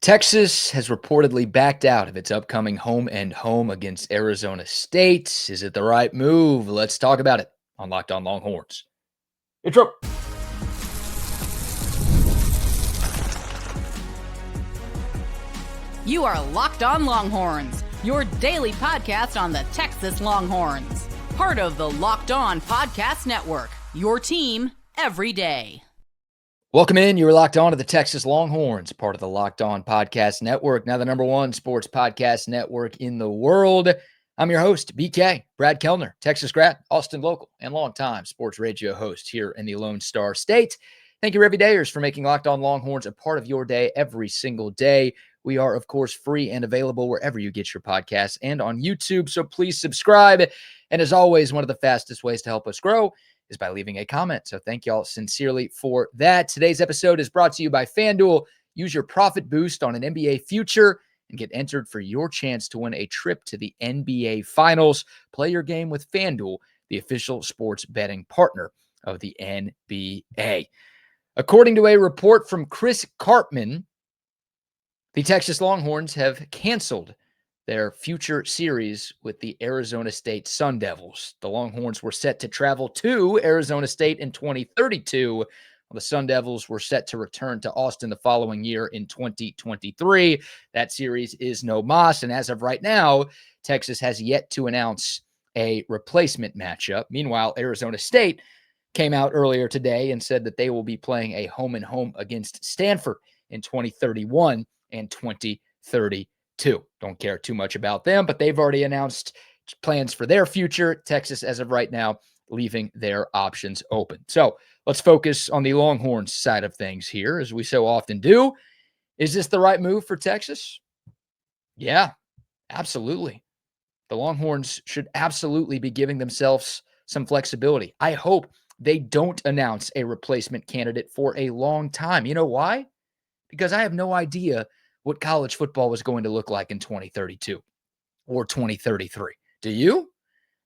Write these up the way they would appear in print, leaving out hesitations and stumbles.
Texas has reportedly backed out of its upcoming home and home against Arizona State. Is it the right move? Let's talk about it on Locked On Longhorns. Intro. You are Locked On Longhorns, your daily podcast on the Texas Longhorns. Part of the Locked On Podcast Network, your team every day. Welcome in. You are locked on to the Texas Longhorns, part of the Locked On Podcast Network, now the number one sports podcast network in the world. I'm your host, BK, Brad Kellner, Texas grad, Austin local, and longtime sports radio host here in the Lone Star State. Thank you, everydayers, for making Locked On Longhorns a part of your day every single day. We are, of course, free and available wherever you get your podcasts and on YouTube, so please subscribe. And as always, one of the fastest ways to help us grow is by leaving a comment. So thank y'all sincerely for that. Today's episode is brought to you by FanDuel. Use your profit boost on an NBA future and get entered for your chance to win a trip to the NBA Finals. Play your game with FanDuel, the official sports betting partner of the NBA. According to a report from Chris Karpman, the Texas Longhorns have canceled their future series with the Arizona State Sun Devils. The Longhorns were set to travel to Arizona State in 2032, while the Sun Devils were set to return to Austin the following year in 2023. That series is no mas, and as of right now, Texas has yet to announce a replacement matchup. Meanwhile, Arizona State came out earlier today and said that they will be playing a home-and-home against Stanford in 2031 and 2032. Don't care too much about them, but they've already announced plans for their future. Texas, as of right now, leaving their options open. So let's focus on the Longhorns side of things here, as we so often do. Is this the right move for Texas? Yeah, absolutely. The Longhorns should absolutely be giving themselves some flexibility. I hope they don't announce a replacement candidate for a long time. You know why? Because I have no idea what college football was going to look like in 2032 or 2033. Do you?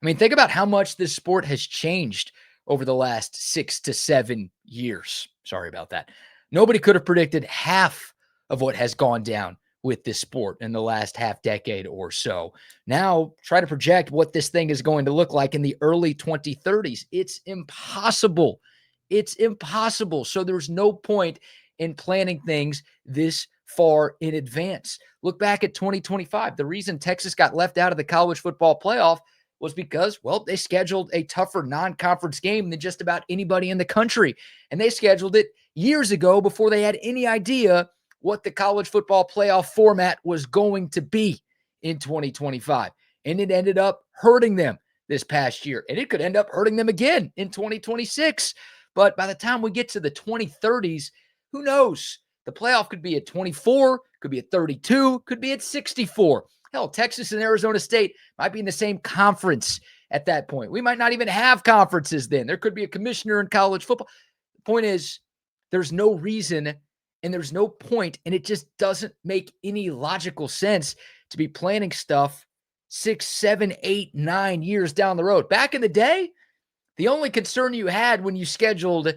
I mean, think about how much this sport has changed over the last 6 to 7 years. Sorry about that. Nobody could have predicted half of what has gone down with this sport in the last half decade or so. Now, try to project what this thing is going to look like in the early 2030s. It's impossible. It's impossible. So there's no point in planning things this far in advance. Look back at 2025. The reason Texas got left out of the college football playoff was because, well, they scheduled a tougher non-conference game than just about anybody in the country. And they scheduled it years ago before they had any idea what the college football playoff format was going to be in 2025. And it ended up hurting them this past year. And it could end up hurting them again in 2026. But by the time we get to the 2030s, who knows? The playoff could be at 24, could be at 32, could be at 64. Hell, Texas and Arizona State might be in the same conference at that point. We might not even have conferences then. There could be a commissioner in college football. The point is, there's no reason and there's no point, and it just doesn't make any logical sense to be planning stuff 6, 7, 8, 9 years down the road. Back in the day, the only concern you had when you scheduled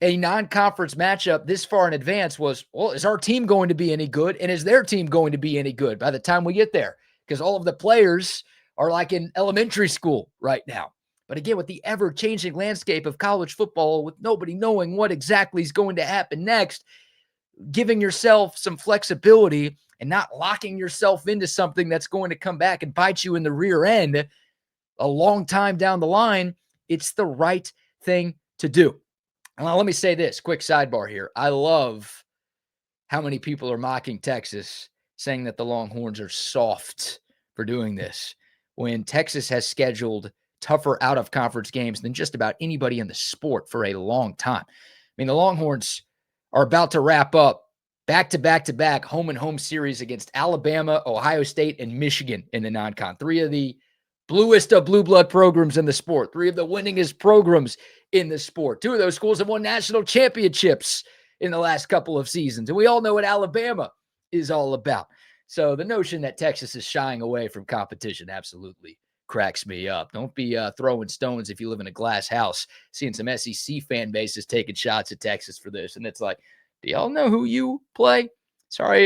a non-conference matchup this far in advance was, well, is our team going to be any good? And is their team going to be any good by the time we get there? Because all of the players are like in elementary school right now. But again, with the ever-changing landscape of college football, with nobody knowing what exactly is going to happen next, giving yourself some flexibility and not locking yourself into something that's going to come back and bite you in the rear end a long time down the line, it's the right thing to do. Well, let me say this, quick sidebar here. I love how many people are mocking Texas, saying that the Longhorns are soft for doing this, when Texas has scheduled tougher out-of-conference games than just about anybody in the sport for a long time. I mean, the Longhorns are about to wrap up back-to-back-to-back home-and-home series against Alabama, Ohio State, and Michigan in the non-con. 3 of the bluest of blue blood programs in the sport, 3 of the winningest programs in the sport. 2 of those schools have won national championships in the last couple of seasons. And we all know what Alabama is all about. So the notion that Texas is shying away from competition absolutely cracks me up. Don't be throwing stones if you live in a glass house, seeing some SEC fan bases taking shots at Texas for this. And it's like, do y'all know who you play? Sorry,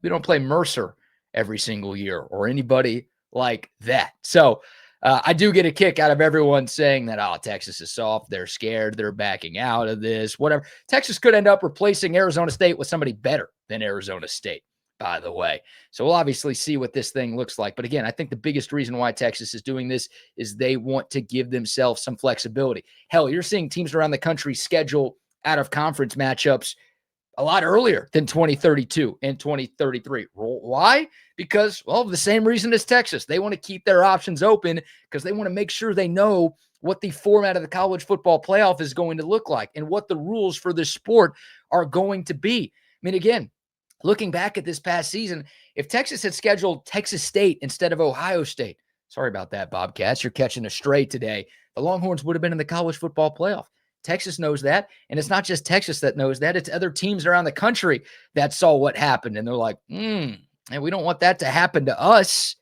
we don't play Mercer every single year or anybody like that. So I do get a kick out of everyone saying that, oh, Texas is soft. They're scared. They're backing out of this, whatever. Texas could end up replacing Arizona State with somebody better than Arizona State, by the way. So we'll obviously see what this thing looks like. But again, I think the biggest reason why Texas is doing this is they want to give themselves some flexibility. Hell, you're seeing teams around the country schedule out of conference matchups a lot earlier than 2032 and 2033. Why? Because, well, the same reason as Texas. They want to keep their options open because they want to make sure they know what the format of the college football playoff is going to look like and what the rules for this sport are going to be. I mean, again, looking back at this past season, if Texas had scheduled Texas State instead of Ohio State, sorry about that, Bobcats, you're catching a stray today, the Longhorns would have been in the college football playoff. Texas knows that. And it's not just Texas that knows that. It's other teams around the country that saw what happened. And they're like, and we don't want that to happen to us.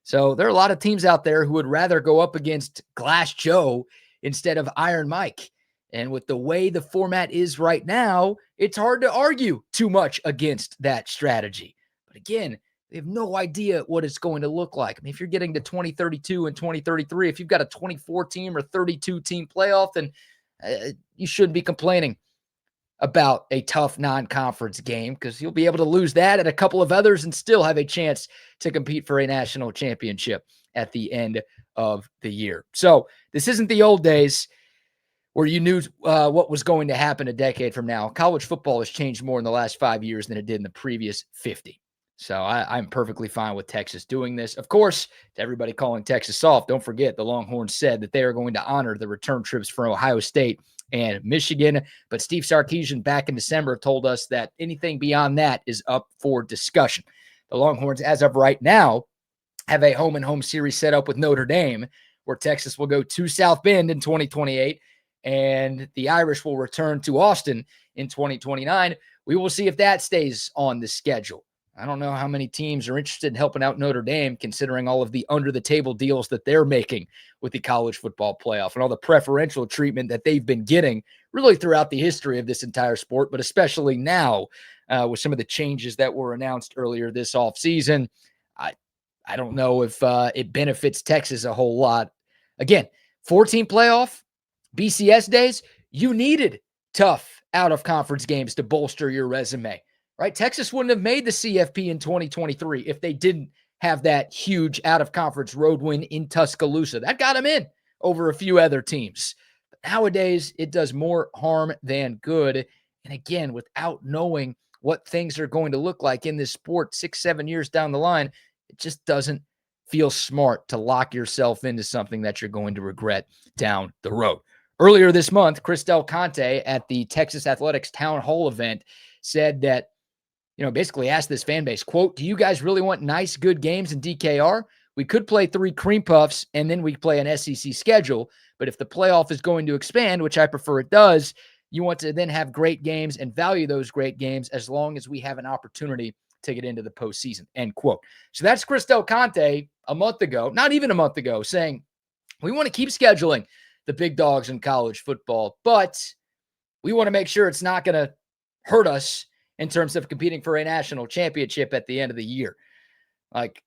So there are a lot of teams out there who would rather go up against Glass Joe instead of Iron Mike. And with the way the format is right now, it's hard to argue too much against that strategy. But again, they have no idea what it's going to look like. I mean, if you're getting to 2032 and 2033, if you've got a 24 team or 32 team playoff, then you shouldn't be complaining about a tough non-conference game because you'll be able to lose that at a couple of others and still have a chance to compete for a national championship at the end of the year. So this isn't the old days where you knew what was going to happen a decade from now. College football has changed more in the last 5 years than it did in the previous 50. So I'm perfectly fine with Texas doing this. Of course, to everybody calling Texas soft, don't forget the Longhorns said that they are going to honor the return trips from Ohio State and Michigan. But Steve Sarkisian back in December told us that anything beyond that is up for discussion. The Longhorns, as of right now, have a home-and-home series set up with Notre Dame, where Texas will go to South Bend in 2028, and the Irish will return to Austin in 2029. We will see if that stays on the schedule. I don't know how many teams are interested in helping out Notre Dame, considering all of the under-the-table deals that they're making with the college football playoff and all the preferential treatment that they've been getting really throughout the history of this entire sport, but especially now with some of the changes that were announced earlier this offseason. I don't know if it benefits Texas a whole lot. Again, 14 playoff, BCS days, you needed tough out-of-conference games to bolster your resume. Right? Texas wouldn't have made the CFP in 2023 if they didn't have that huge out-of-conference road win in Tuscaloosa. That got them in over a few other teams. But nowadays, it does more harm than good. And again, without knowing what things are going to look like in this sport 6-7 years down the line, it just doesn't feel smart to lock yourself into something that you're going to regret down the road. Earlier this month, Chris Del Conte at the Texas Athletics Town Hall event said that, basically asked this fan base, quote, do you guys really want nice, good games in DKR? We could play 3 cream puffs and then we play an SEC schedule. But if the playoff is going to expand, which I prefer it does, you want to then have great games and value those great games as long as we have an opportunity to get into the postseason, end quote. So that's Chris Del Conte a month ago, not even a month ago, saying we want to keep scheduling the big dogs in college football, but we want to make sure it's not going to hurt us in terms of competing for a national championship at the end of the year. Like,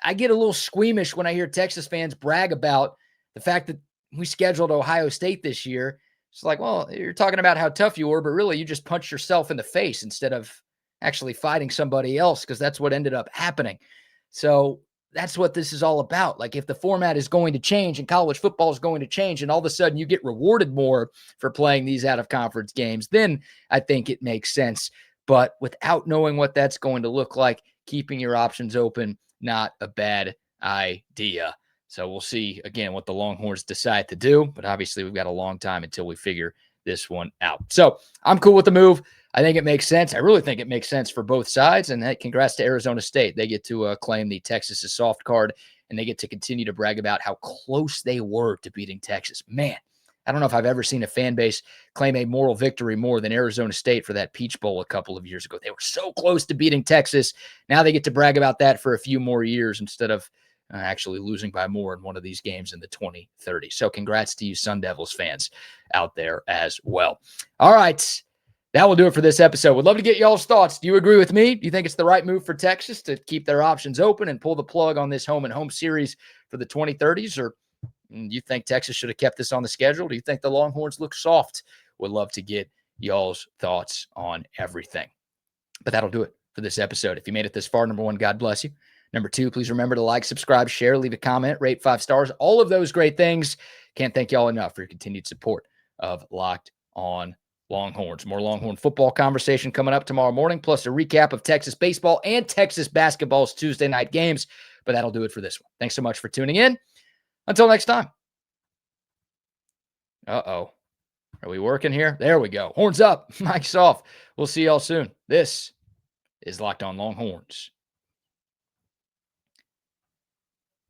I get a little squeamish when I hear Texas fans brag about the fact that we scheduled Ohio State this year. It's like, well, you're talking about how tough you were, but really you just punched yourself in the face instead of actually fighting somebody else, because that's what ended up happening. So that's what this is all about. Like, if the format is going to change and college football is going to change and all of a sudden you get rewarded more for playing these out-of-conference games, then I think it makes sense. But without knowing what that's going to look like, keeping your options open, not a bad idea. So we'll see, again, what the Longhorns decide to do. But obviously, we've got a long time until we figure this one out. So I'm cool with the move. I think it makes sense. I really think it makes sense for both sides. And hey, congrats to Arizona State. They get to claim the Texas is soft card, and they get to continue to brag about how close they were to beating Texas. Man, I don't know if I've ever seen a fan base claim a moral victory more than Arizona State for that Peach Bowl a couple of years ago. They were so close to beating Texas. Now they get to brag about that for a few more years instead of actually losing by more in one of these games in the 2030s. So congrats to you Sun Devils fans out there as well. All right. That will do it for this episode. Would love to get y'all's thoughts. Do you agree with me? Do you think it's the right move for Texas to keep their options open and pull the plug on this home and home series for the 2030s? Or do you think Texas should have kept this on the schedule? Do you think the Longhorns look soft? Would love to get y'all's thoughts on everything. But that'll do it for this episode. If you made it this far, number one, God bless you. Number two, please remember to like, subscribe, share, leave a comment, rate 5 stars, all of those great things. Can't thank y'all enough for your continued support of Locked On Longhorns. More Longhorn football conversation coming up tomorrow morning, plus a recap of Texas baseball and Texas basketball's Tuesday night games. But that'll do it for this one. Thanks so much for tuning in. Until next time. Uh-oh. Are we working here? There we go. Horns up. Mic's off. We'll see y'all soon. This is Locked On Longhorns.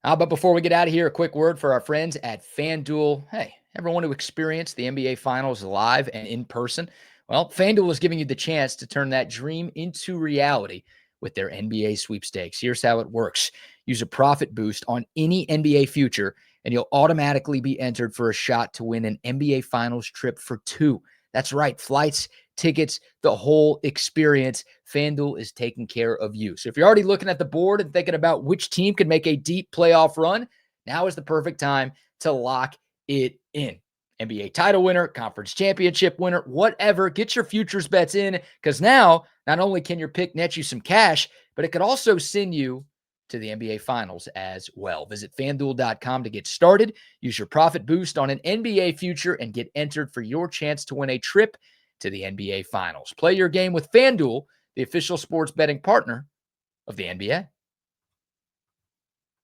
But before we get out of here, a quick word for our friends at FanDuel. Hey, ever want to experience the NBA Finals live and in person? Well, FanDuel is giving you the chance to turn that dream into reality with their NBA sweepstakes. Here's how it works. Use a profit boost on any NBA future, and you'll automatically be entered for a shot to win an NBA Finals trip for 2. That's right. Flights, tickets, the whole experience. FanDuel is taking care of you. So if you're already looking at the board and thinking about which team could make a deep playoff run, now is the perfect time to lock it in. NBA title winner, conference championship winner, whatever. Get your futures bets in, because now not only can your pick net you some cash, but it could also send you to the NBA Finals as well. Visit FanDuel.com to get started. Use your profit boost on an NBA future and get entered for your chance to win a trip to the NBA Finals. Play your game with FanDuel, the official sports betting partner of the NBA.